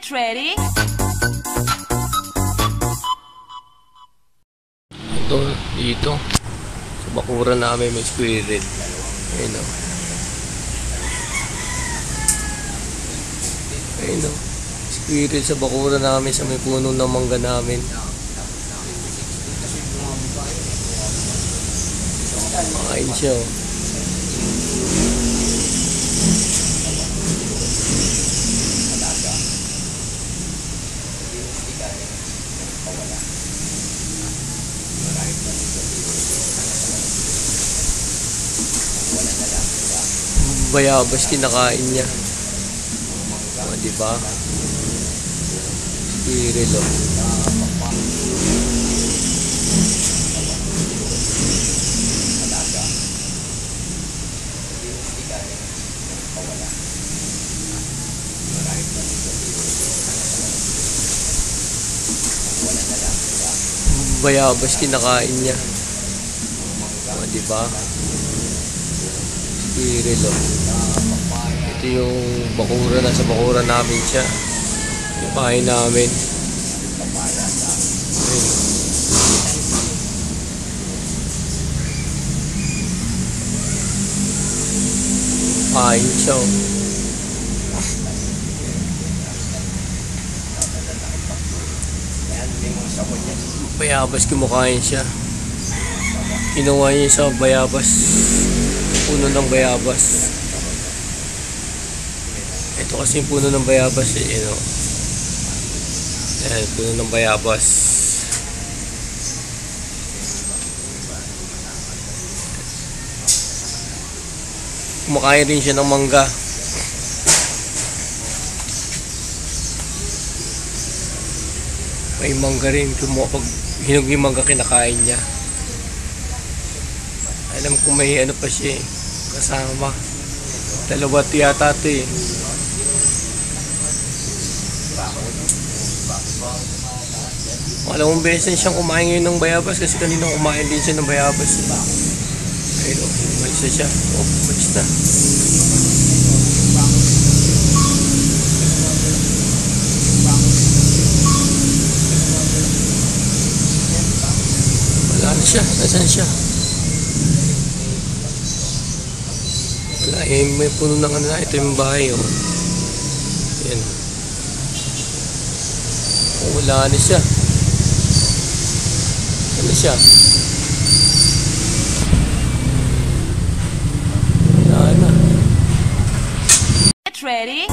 Get ready. Ito, dito. Sa bakuran namin may squirrel. Ayun o. Ayun o. Squirrel sa bakuran namin sa may puno ng mangga namin. Makain siya o. Bayabas kinakain niya. O, diba? Squirrel o. Bayabas kinakain niya. O, diba? Squirrel o. Ito yung bakura, nasa bakura namin siya. Yung bahay namin. Ayun. Kain siya o. Bayabas kumakain siya. Kinuha niya sa bayabas. Puno ng bayabas. Ito kasi yung puno ng bayabas eh, you know. Ayan, puno ng bayabas. Kumakain rin siya ng mangga. May mangga rin. Pag hinog yung mangga, kinakain niya. Alam ko may ano pa siya eh, kasama. Dalawa yata ito eh. Alam mong beses siyang kumain ngayon ng bayabas kasi kanina kumain din siya ng bayabas. Ayun o, umalis na siya. O, umalis na. Wala na siya. Nasaan siya? Wala eh, may puno ng ano na. Ito yung bahay o. Ayan. O, wala na siya. Ano siya? Wala na. Get ready.